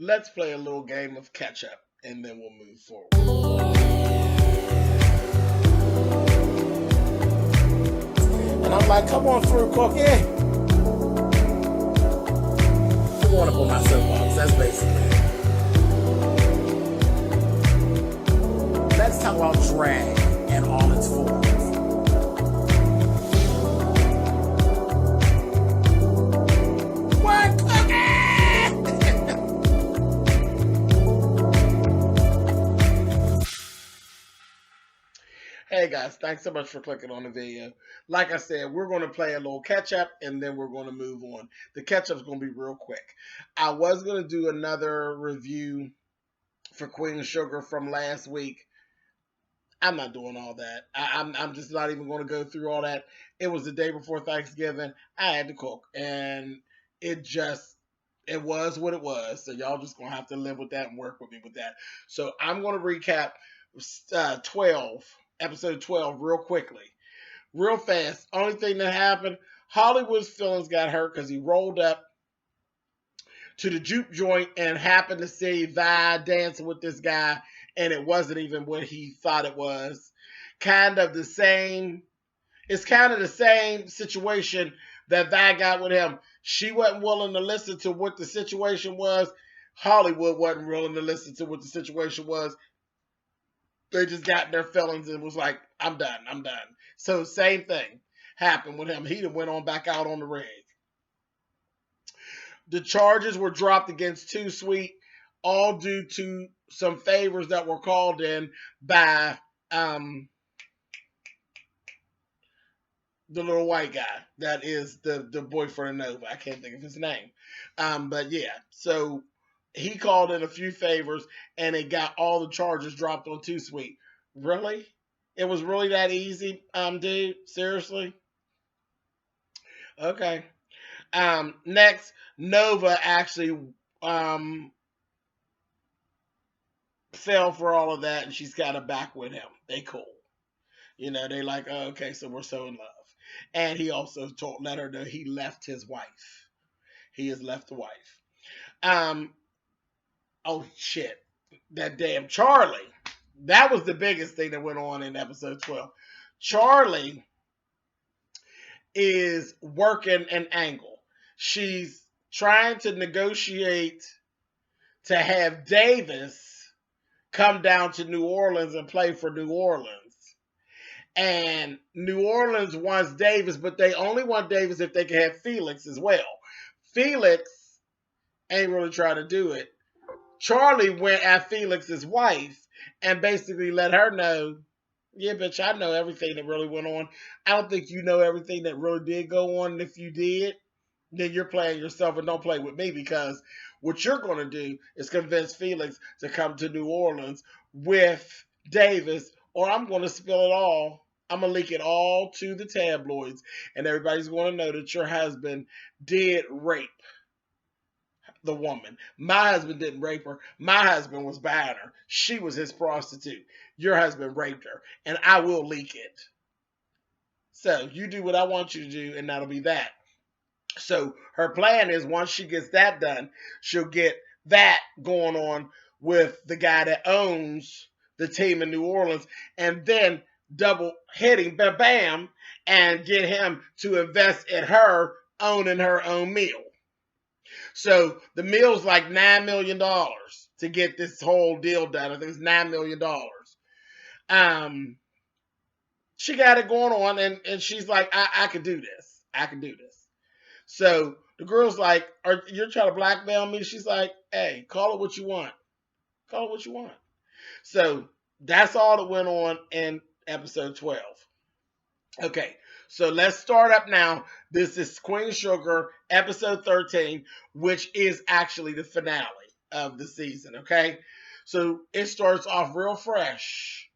let's play a little game of catch up and then we'll move forward. And I'm like, come on through, Cookie. I want to put my soapbox. That's basically it. Let's talk about drag and all its forms. What, Hey guys, thanks so much for clicking on the video. Like I said, we're going to play a little catch up and then we're going to move on. The catch up is going to be real quick. I was going to do another review for Queen Sugar from last week. I'm not doing all that. I'm just not even going to go through all that. It was the day before Thanksgiving. I had to cook, and it was what it was. So y'all just gonna have to live with that and work with me with that. So I'm gonna recap 12 episode 12 real quickly, real fast. Only thing that happened, Hollywood's feelings got hurt because he rolled up to the juke joint and happened to see Vi dancing with this guy, and it wasn't even what he thought it was. Kind of the same. It's kind of the same situation that Vi got with him. She wasn't willing to listen to what the situation was. Hollywood wasn't willing to listen to what the situation was. They just got in their feelings and was like, I'm done. So same thing happened with him. He went on back out on the rig. The charges were dropped against Too Sweet, all due to some favors that were called in by the little white guy that is the boyfriend of Nova. I can't think of his name. But yeah, so he called in a few favors and it got all the charges dropped on Too Sweet. Really? It was really that easy, dude? Seriously? Okay. Next, Nova actually fell for all of that and she's got her back with him. They cool. You know, they like, oh, okay, so we're so in love. And he also let her know he left his wife. He has left the wife. Oh shit. That damn Charlie. That was the biggest thing that went on in episode 12. Charlie is working an angle. She's trying to negotiate to have Davis come down to New Orleans and play for New Orleans. And New Orleans wants Davis, but they only want Davis if they can have Felix as well. Felix ain't really trying to do it. Charlie went at Felix's wife and basically let her know, yeah, bitch, I know everything that really went on. I don't think you know everything that really did go on. And if you did, then you're playing yourself and don't play with me, because what you're going to do is convince Felix to come to New Orleans with Davis, or I'm going to spill it all. I'm going to leak it all to the tabloids, and everybody's going to know that your husband did rape the woman. My husband didn't rape her. My husband was buying her. She was his prostitute. Your husband raped her, and I will leak it. So you do what I want you to do, and that'll be that. So her plan is, once she gets that done, she'll get that going on with the guy that owns the team in New Orleans, and then double hitting, bam, and get him to invest in her owning her own mill. So the mill's like $9 million to get this whole deal done. I think it's $9 million. She got it going on, and she's like, I can do this. I can do this. So the girl's like, you're trying to blackmail me? She's like, hey, call it what you want. Call it what you want. So that's all that went on in episode 12. Okay, so let's start up now. This is Queen Sugar, episode 13, which is actually the finale of the season, okay? So it starts off real fresh.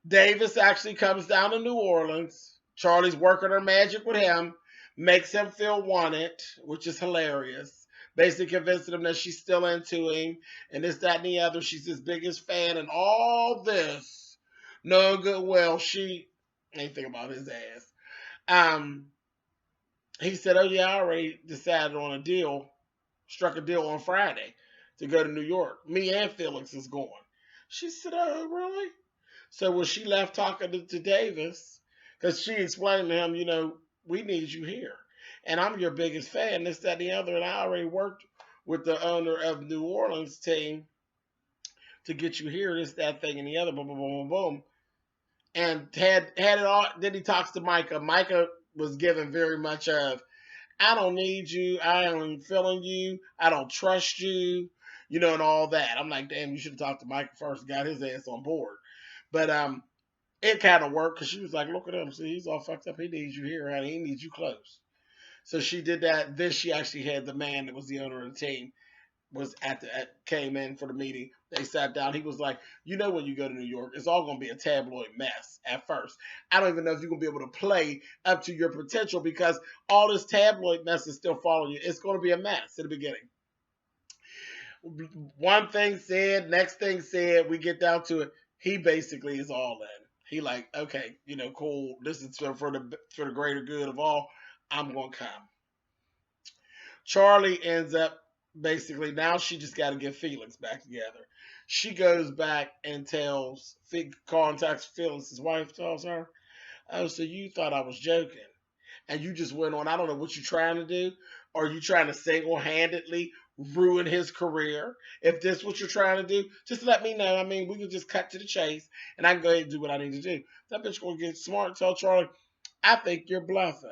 Davis actually comes down to New Orleans. Charlie's working her magic with him, makes him feel wanted, which is hilarious. Basically convincing him that she's still into him, and this, that, and the other. She's his biggest fan, and all this, knowing good well she ain't thinking about his ass. He said, oh yeah, I already decided on a deal, struck a deal on Friday to go to New York. Me and Felix is going. She said, oh, really? So when she left talking to Davis, because she explained to him, we need you here. And I'm your biggest fan, this, that, and the other. And I already worked with the owner of New Orleans team to get you here, this, that, thing, and the other, boom, boom, boom, boom, boom. And had it all. Then he talks to Micah. Micah was given very much of, I don't need you. I ain't feeling you. I don't trust you, and all that. I'm like, damn, you should have talked to Micah first and got his ass on board. But it kind of worked because she was like, look at him. See, he's all fucked up. He needs you here, honey. He needs you close. So she did that. Then she actually had the man that was the owner of the team came in for the meeting. They sat down. He was like, when you go to New York, it's all going to be a tabloid mess at first. I don't even know if you're going to be able to play up to your potential because all this tabloid mess is still following you. It's going to be a mess in the beginning. One thing said, next thing said, we get down to it. He basically is all in. He like, okay, cool. This is for the greater good of all. I'm going to come. Charlie ends up basically, now she just got to get Felix back together. She goes back and contacts Felix's wife, tells her, oh, so you thought I was joking. And you just went on, I don't know what you're trying to do. Or you trying to single-handedly ruin his career? If this is what you're trying to do, just let me know. I mean, we can just cut to the chase, and I can go ahead and do what I need to do. That bitch going to get smart and tell Charlie, I think you're bluffing.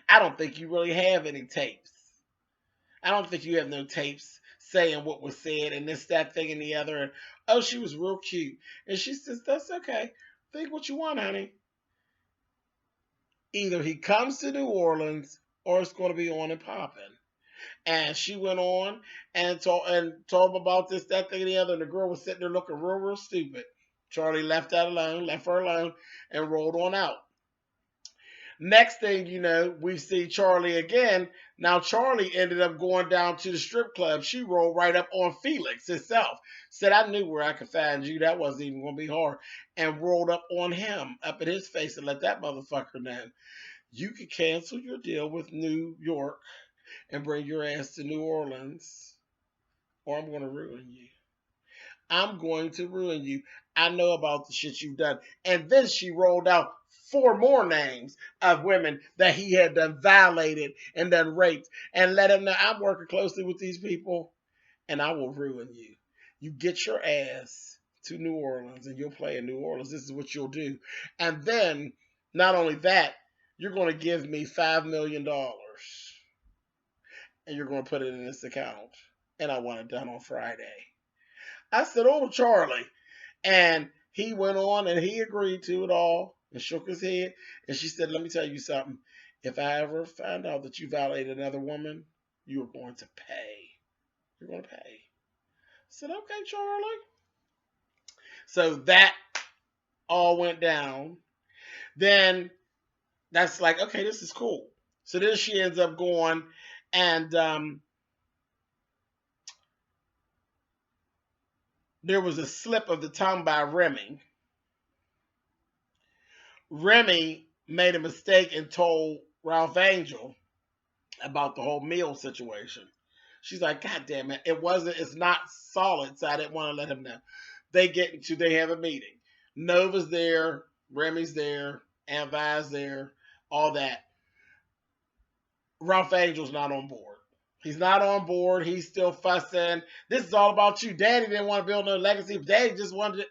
I don't think you really have any tapes. I don't think you have no tapes saying what was said and this, that, thing, and the other. And, oh, she was real cute. And she says, that's okay. Think what you want, honey. Either he comes to New Orleans or it's going to be on and popping. And she went on and told him about this, that, thing, and the other. And the girl was sitting there looking real, real stupid. Charlie left her alone, and rolled on out. Next thing you know, we see Charlie again. Now, Charlie ended up going down to the strip club. She rolled right up on Felix himself. Said, I knew where I could find you. That wasn't even going to be hard. And rolled up on him, up in his face, and let that motherfucker know. You could cancel your deal with New York and bring your ass to New Orleans, or I'm going to ruin you. I'm going to ruin you. I know about the shit you've done. And then she rolled out 4 more names of women that he had done violated and done raped, and let him know, I'm working closely with these people and I will ruin you. You get your ass to New Orleans and you'll play in New Orleans. This is what you'll do. And then, not only that, you're going to give me $5 million and you're going to put it in this account. And I want it done on Friday. I said, oh, Charlie. And he went on and he agreed to it all and shook his head. And she said, let me tell you something. If I ever find out that you violated another woman, you are going to pay. You're going to pay. I said, okay, Charlie. So that all went down. Then that's like, okay, this is cool. So then she ends up going and there was a slip of the tongue by Remy. Remy made a mistake and told Ralph Angel about the whole meal situation. She's like, God damn it, it's not solid, so I didn't want to let him know. They have a meeting. Nova's there, Remy's there, Aunt Vi's there, all that. Ralph Angel's not on board. He's not on board. He's still fussing. This is all about you. Daddy didn't want to build no legacy. Daddy just wanted it.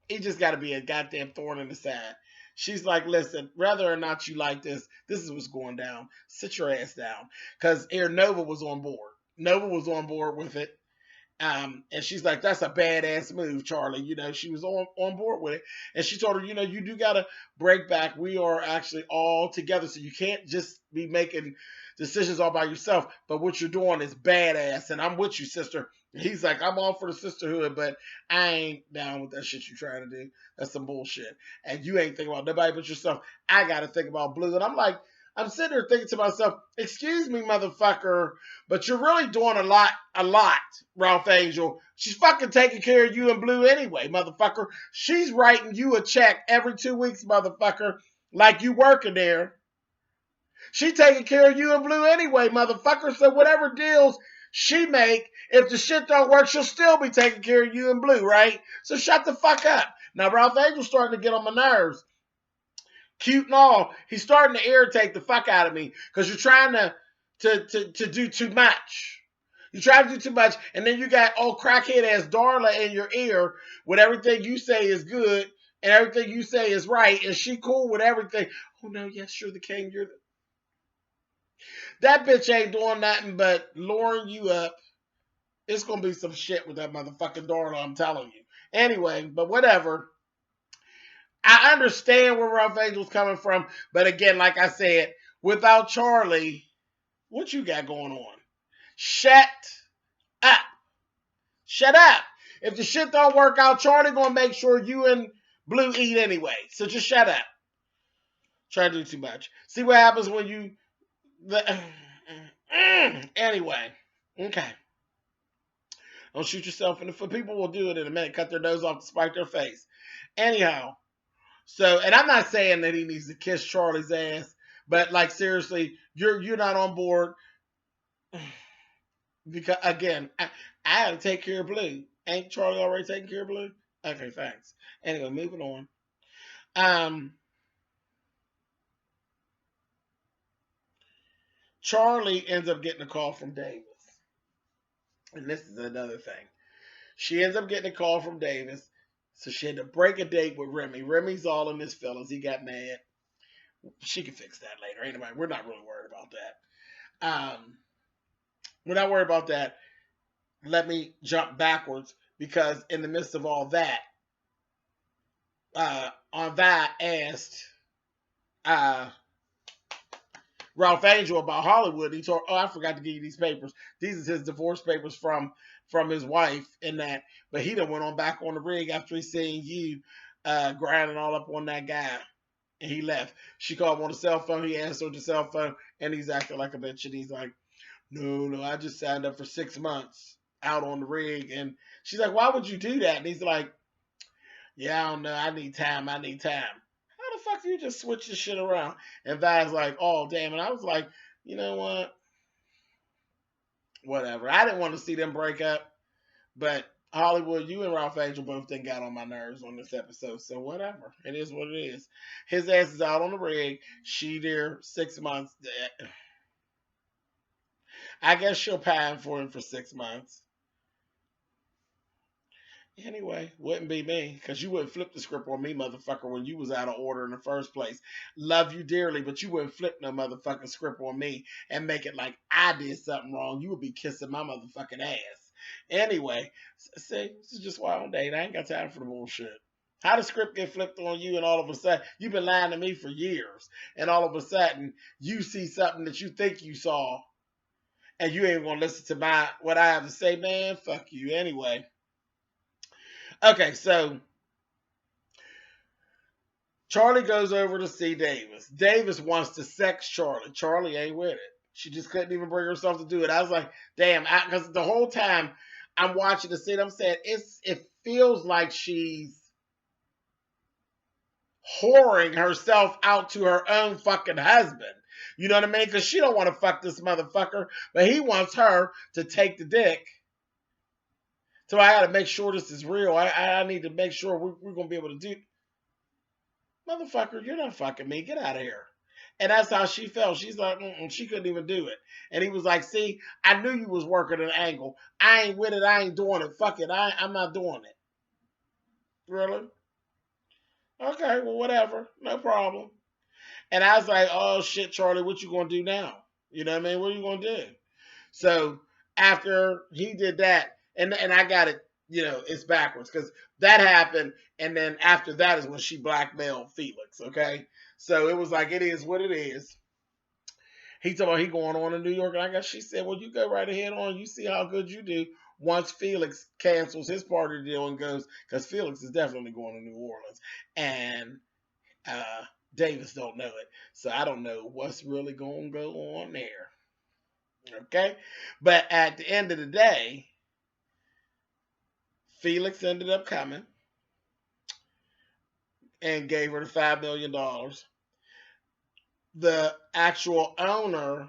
He just got to be a goddamn thorn in the side. She's like, listen, whether or not you like this is what's going down. Sit your ass down. Because here, Nova was on board. Nova was on board with it. And she's like, that's a badass move, Charlie. She was on board with it. And she told her, you do got to break back. We are actually all together. So you can't just be making decisions all by yourself. But what you're doing is badass. And I'm with you, sister. He's like, I'm all for the sisterhood, but I ain't down with that shit you're trying to do. That's some bullshit. And you ain't thinking about nobody but yourself. I got to think about Blue. And I'm like, I'm sitting there thinking to myself, excuse me, motherfucker, but you're really doing a lot, Ralph Angel. She's fucking taking care of you and Blue anyway, motherfucker. She's writing you a check every 2 weeks, motherfucker, like you working there. She taking care of you and Blue anyway, motherfucker. So whatever deals she make, if the shit don't work, she'll still be taking care of you and Blue, right? So shut the fuck up. Now, Ralph Angel's starting to get on my nerves. Cute and all, he's starting to irritate the fuck out of me because you're trying to do too much. You try to do too much, and then you got old crackhead ass Darla in your ear with everything you say is good and everything you say is right, and she cool with everything. Oh no, yes, you're the king. That bitch ain't doing nothing but luring you up. It's gonna be some shit with that motherfucking Darla, I'm telling you. Anyway, but whatever. I understand where Ralph Angel's coming from, but again, like I said, without Charlie, what you got going on? Shut up. Shut up. If the shit don't work out, Charlie gonna make sure you and Blue eat anyway. So just shut up. Try to do too much. See what happens when you... Anyway. Okay. Don't shoot yourself in the foot. People will do it in a minute. Cut their nose off to spite their face. Anyhow. So, and I'm not saying that he needs to kiss Charlie's ass, but like seriously, you're not on board because again, I had to take care of Blue. Ain't Charlie already taking care of Blue? Okay, thanks. Anyway, moving on. Charlie ends up getting a call from Davis, and this is another thing. She ends up getting a call from Davis, so she had to break a date with Remy. Remy's all in his feelings. He got mad. She can fix that later. Anyway, we're not really worried about that. We're not worried about that. Let me jump backwards because in the midst of all that, Arva asked Ralph Angel about Hollywood. He told, I forgot to give you these papers. These are his divorce papers from his wife and that. But he done went on back on the rig after he seen you grinding all up on that guy. And he left. She called him on the cell phone. He answered the cell phone. And he's acting like a bitch. And he's like, no, I just signed up for 6 months out on the rig. And she's like, why would you do that? And he's like, yeah, I don't know. I need time. How the fuck do you just switch this shit around? And Vi's like, oh, damn. And I was like, you know what? Whatever. I didn't want to see them break up. But Hollywood, you and Ralph Angel both done got on my nerves on this episode. So whatever. It is what it is. His ass is out on the rig. She there 6 months. I guess she'll pine for him for 6 months. Anyway, wouldn't be me, because you wouldn't flip the script on me, motherfucker, when you was out of order in the first place. Love you dearly, but you wouldn't flip no motherfucking script on me and make it like I did something wrong. You would be kissing my motherfucking ass. Anyway, see, this is just why on date. I ain't got time for the bullshit. How the script get flipped on you and all of a sudden, you've been lying to me for years, and all of a sudden, you see something that you think you saw, and you ain't gonna listen to what I have to say, man, fuck you. Anyway. Okay, so Charlie goes over to see Davis. Davis wants to sex Charlie. Charlie ain't with it. She just couldn't even bring herself to do it. I was like, damn, because the whole time I'm watching the scene, I'm saying it feels like she's whoring herself out to her own fucking husband. You know what I mean? Because she don't want to fuck this motherfucker, but he wants her to take the dick. So I got to make sure this is real. I need to make sure we're going to be able to do. Motherfucker, you're not fucking me. Get out of here. And that's how she felt. She's like, she couldn't even do it. And he was like, see, I knew you was working an angle. I ain't with it. I ain't doing it. Fuck it. I'm not doing it. Really? Okay, well, whatever. No problem. And I was like, oh, shit, Charlie, what you going to do now? You know what I mean? What are you going to do? So after he did that, and I got it, it's backwards because that happened. And then after that is when she blackmailed Felix. Okay. So it was like, it is what it is. He told her he going on in New York. And I guess she said, well, you go right ahead on. You see how good you do once Felix cancels his part of the deal and goes, because Felix is definitely going to New Orleans. And Davis don't know it. So I don't know what's really going to go on there. Okay. But at the end of the day, Felix ended up coming and gave her the $5 million. The actual owner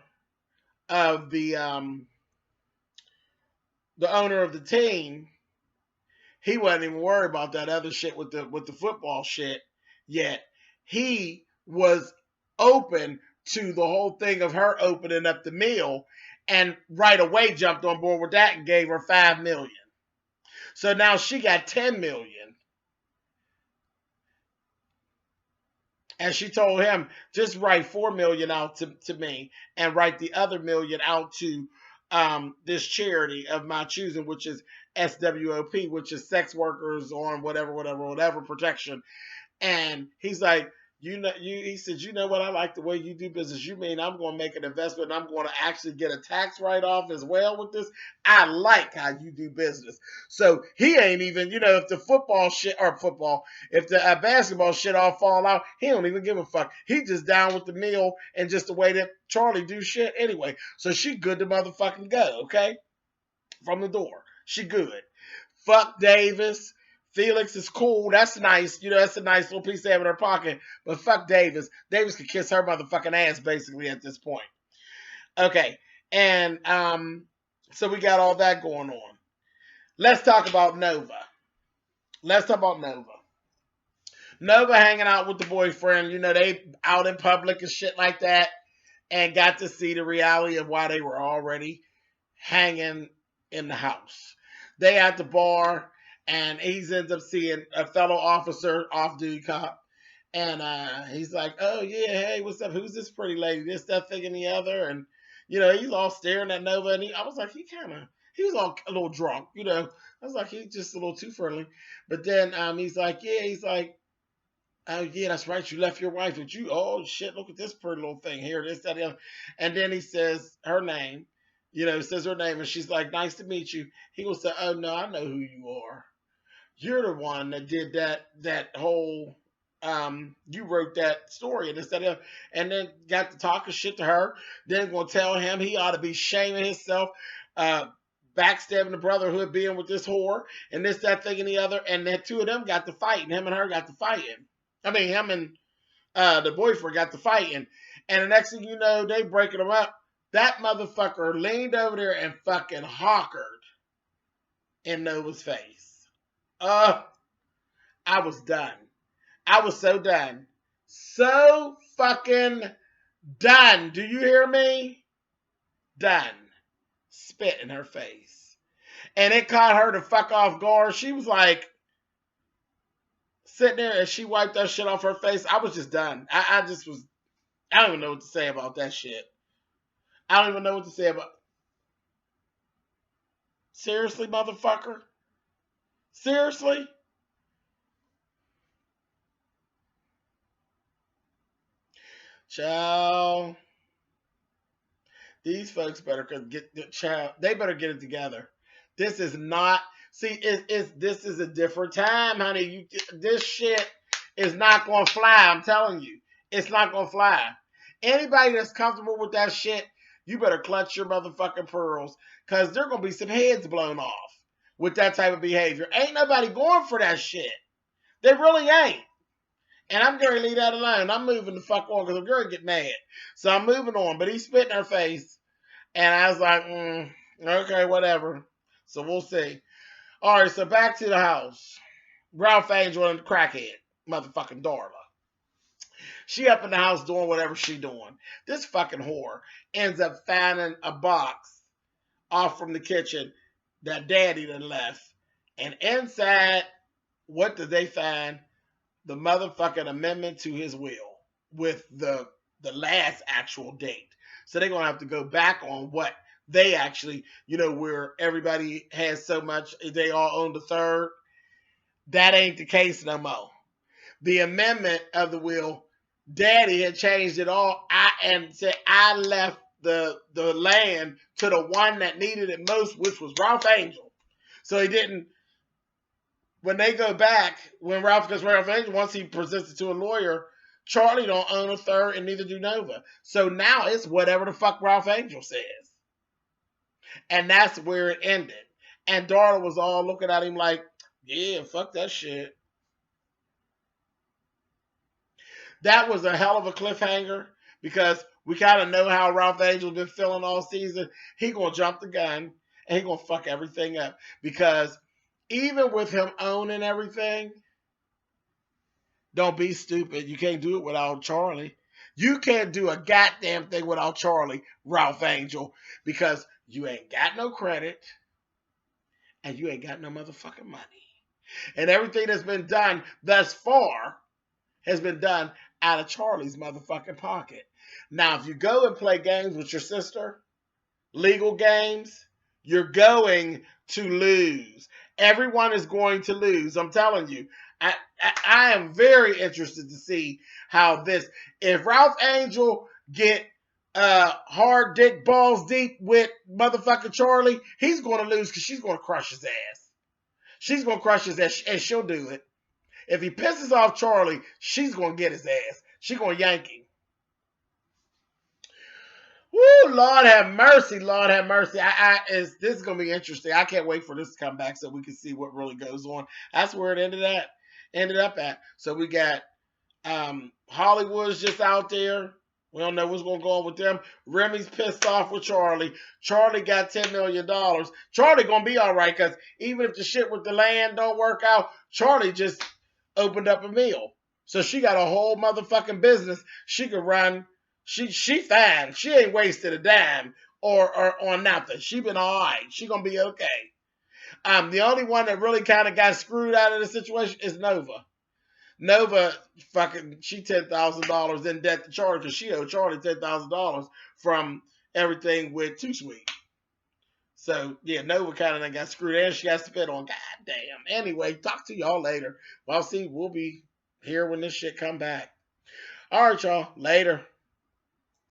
of the the owner of the team, he wasn't even worried about that other shit with the football shit yet. He was open to the whole thing of her opening up the mill, and right away jumped on board with that and gave her $5 million. So now she got $10 million. And she told him, just write $4 million out to me and write the other $1 million out to this charity of my choosing, which is SWOP, which is sex workers on whatever protection. And he's like, he said, you know what? I like the way you do business. You mean I'm going to make an investment and I'm going to actually get a tax write-off as well with this? I like how you do business. So he ain't even, if the if the basketball shit all fall out, he don't even give a fuck. He just down with the meal and just the way that Charlie do shit anyway. So she good to motherfucking go, okay? From the door. She good. Fuck Davis. Felix is cool. That's nice. That's a nice little piece to have in her pocket. But fuck Davis. Davis could kiss her motherfucking ass basically at this point. Okay. And so we got all that going on. Let's talk about Nova. Nova hanging out with the boyfriend. They out in public and shit like that. And got to see the reality of why they were already hanging in the house. They at the bar. And he ends up seeing a fellow officer, off-duty cop. And he's like, oh, yeah, hey, what's up? Who's this pretty lady? This, that, thing, and the other. And, he's all staring at Nova. And I was like, he was all a little drunk, I was like, he's just a little too friendly. But then he's like, oh, yeah, that's right. You left your wife with you. Oh, shit, look at this pretty little thing here. This, that, the other. And then he says her name. Says her name. And she's like, nice to meet you. He will say, oh, no, I know who you are. You're the one that did that whole, you wrote that story and this, that, and then got to talking shit to her. Then going to tell him he ought to be shaming himself, backstabbing the brotherhood, being with this whore, and this, that, thing, and the other. And then two of them got to fighting. Him and her got to fighting. I mean, him and the boyfriend got to fighting. And the next thing you know, they breaking them up. That motherfucker leaned over there and fucking hawkered in Nova's face. I was done. I was so done. So fucking done. Do you hear me? Done. Spit in her face. And it caught her to fuck off guard. She was like sitting there and she wiped that shit off her face. I was just done. I don't even know what to say about that shit. I don't even know what to say about. Seriously, motherfucker? Seriously? Child. These folks better get the child. They better get it together. This is not. See, this is a different time, honey. This shit is not gonna fly. I'm telling you, it's not gonna fly. Anybody that's comfortable with that shit, you better clutch your motherfucking pearls, cause there gonna be some heads blown off with that type of behavior. Ain't nobody going for that shit. They really ain't. And I'm going to leave that alone. I'm moving the fuck on because I'm going to get mad. So I'm moving on. But he spit in her face. And I was like, okay, whatever. So we'll see. All right, so back to the house. Ralph Angel and the crackhead. Motherfucking Darla. She up in the house doing whatever she doing. This fucking whore ends up finding a box off from the kitchen that Daddy done left. And inside, what did they find? The motherfucking amendment to his will with the last actual date. So they're going to have to go back on what they actually, where everybody has so much, they all own the third. That ain't the case no more. The amendment of the will, Daddy had changed it all and said, I left the land to the one that needed it most, which was Ralph Angel. So he didn't. When they go back, because Ralph Angel, once he presents it to a lawyer, Charlie don't own a third and neither do Nova. So now it's whatever the fuck Ralph Angel says. And that's where it ended. And Darla was all looking at him like, yeah, fuck that shit. That was a hell of a cliffhanger because we kind of know how Ralph Angel's been feeling all season. He gonna jump the gun and he gonna fuck everything up. Because even with him owning everything, don't be stupid. You can't do it without Charlie. You can't do a goddamn thing without Charlie, Ralph Angel, because you ain't got no credit and you ain't got no motherfucking money. And everything that's been done thus far has been done out of Charlie's motherfucking pocket. Now, if you go and play games with your sister, legal games, you're going to lose. Everyone is going to lose. I'm telling you. I am very interested to see how this. If Ralph Angel get hard dick balls deep with motherfucking Charlie, he's going to lose because she's going to crush his ass. She's going to crush his ass, and she'll do it. If he pisses off Charlie, she's going to get his ass. She's going to yank him. Woo, Lord have mercy, Lord have mercy. This is going to be interesting. I can't wait for this to come back so we can see what really goes on. That's where it ended up at. So we got Hollywood's just out there. We don't know what's going to go on with them. Remy's pissed off with Charlie. Charlie got $10 million. Charlie going to be all right because even if the shit with the land don't work out, Charlie just opened up a mill. So she got a whole motherfucking business she could run. She fine. She ain't wasted a dime or on nothing. She been all right. She going to be okay. The only one that really kind of got screwed out of the situation is Nova. Nova she $10,000 in debt to Charlie because she owed Charlie $10,000 from everything with Too Sweet. So yeah, Nova kind of got screwed and she got spit on. God damn. Anyway, talk to y'all later. Well, see, we'll be here when this shit come back. All right, y'all. Later.